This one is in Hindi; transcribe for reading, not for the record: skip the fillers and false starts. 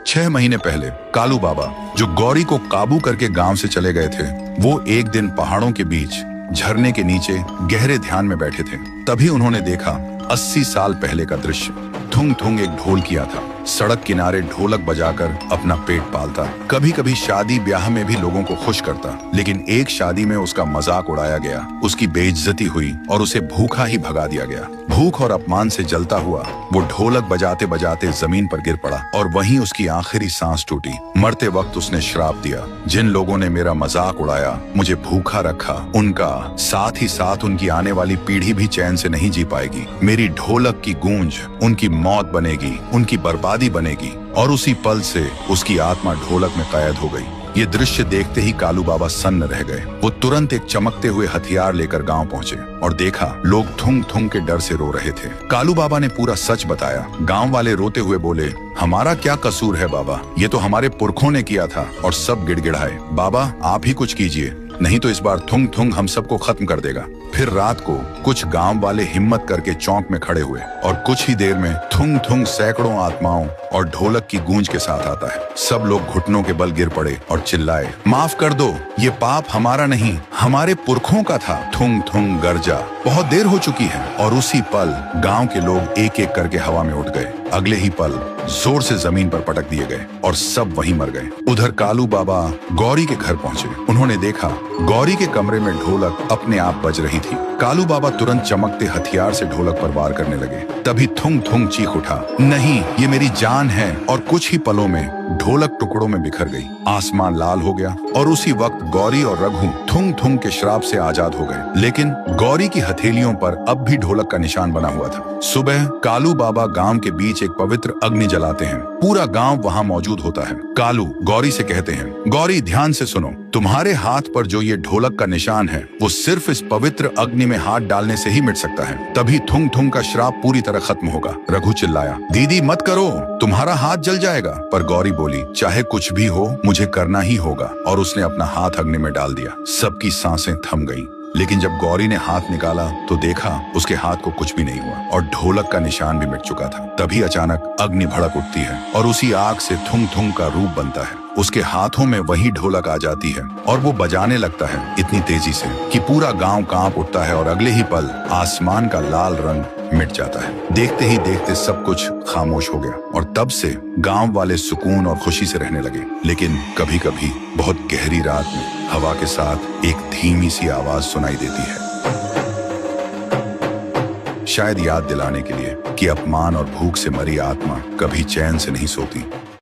6 महीने पहले कालू बाबा, जो गौरी को काबू करके गांव से चले गए थे, वो एक दिन पहाड़ों के बीच झरने के नीचे गहरे ध्यान में बैठे थे। तभी उन्होंने देखा 80 साल पहले का दृश्य। थुंग थुंग एक ढोल किया था, सड़क किनारे ढोलक बजाकर अपना पेट पालता, कभी कभी शादी ब्याह में भी लोगों को खुश करता। लेकिन एक शादी में उसका मजाक उड़ाया गया, उसकी बेइज्जती हुई और उसे भूखा ही भगा दिया गया। भूख और अपमान से जलता हुआ वो ढोलक बजाते बजाते जमीन पर गिर पड़ा और वहीं उसकी आखिरी सांस टूटी। मरते वक्त उसने श्राप दिया, जिन लोगों ने मेरा मजाक उड़ाया, मुझे भूखा रखा, उनका साथ ही साथ उनकी आने वाली पीढ़ी भी चैन से नहीं जी पाएगी। मेरी ढोलक की गूंज उनकी मौत बनेगी, उनकी बर्बादी बनेगी। और उसी पल से उसकी आत्मा ढोलक में कैद हो गई। ये दृश्य देखते ही कालू बाबा सन्न रह गए। वो तुरंत एक चमकते हुए हथियार लेकर गांव पहुंचे और देखा लोग थुंग थुंग के डर से रो रहे थे। कालू बाबा ने पूरा सच बताया। गांव वाले रोते हुए बोले, हमारा क्या कसूर है बाबा, ये तो हमारे पुरखों ने किया था। और सब गिड़गिड़ाए, बाबा आप ही कुछ कीजिए, नहीं तो इस बार थुंग थुंग हम सबको खत्म कर देगा। फिर रात को कुछ गांव वाले हिम्मत करके चौक में खड़े हुए और कुछ ही देर में थुंग थुंग सैकड़ों आत्माओं और ढोलक की गूंज के साथ आता है। सब लोग घुटनों के बल गिर पड़े और चिल्लाए, माफ कर दो, ये पाप हमारा नहीं, हमारे पुरखों का था। थुंग थुंग गरजा, बहुत देर हो चुकी है। और उसी पल गांव के लोग एक एक करके हवा में उठ गए। अगले ही पल जोर से जमीन पर पटक दिए गए और सब वहीं मर गए। उधर कालू बाबा गौरी के घर पहुंचे। उन्होंने देखा गौरी के कमरे में ढोलक अपने आप बज रही थी। कालू बाबा तुरंत चमकते हथियार से ढोलक पर वार करने लगे। तभी थुंग थुंग चीख उठा, नहीं, ये मेरी जान है। और कुछ ही पलों में ढोलक टुकड़ों में बिखर गई। आसमान लाल हो गया और उसी वक्त गौरी और रघु थुंग थुंग के श्राप से आजाद हो गए। लेकिन गौरी की हथेलियों पर अब भी ढोलक का निशान बना हुआ था। सुबह कालू बाबा गांव के बीच एक पवित्र अग्नि जलाते हैं। पूरा गांव वहां मौजूद होता है। कालू गौरी से कहते हैं, गौरी ध्यान से सुनो, तुम्हारे हाथ पर जो ये ढोलक का निशान है, वो सिर्फ इस पवित्र अग्नि में हाथ डालने से ही मिट सकता है। तभी थुंग थुंग का श्राप पूरी तरह खत्म होगा। रघु चिल्लाया, दीदी मत करो, तुम्हारा हाथ जल जाएगा। पर गौरी बोली, चाहे कुछ भी हो, मुझे करना ही होगा। और उसने अपना हाथ अग्नि में डाल दिया। सबकी सांसें थम गईं। लेकिन जब गौरी ने हाथ निकाला तो देखा उसके हाथ को कुछ भी नहीं हुआ और ढोलक का निशान भी मिट चुका था। तभी अचानक अग्नि भड़क उठती है और उसी आग से थुंग थुंग का रूप बनता है। उसके हाथों में वही ढोलक आ जाती है और वो बजाने लगता है इतनी तेजी से कि पूरा गांव कांप उठता है और अगले ही पल आसमान का लाल रंग मिट जाता है। देखते ही देखते सब कुछ खामोश हो गया और तब से गांव वाले सुकून और खुशी से रहने लगे। लेकिन कभी कभी बहुत गहरी रात में हवा के साथ एक धीमी सी आवाज सुनाई देती है, शायद याद दिलाने के लिए कि अपमान और भूख से मरी आत्मा कभी चैन से नहीं सोती।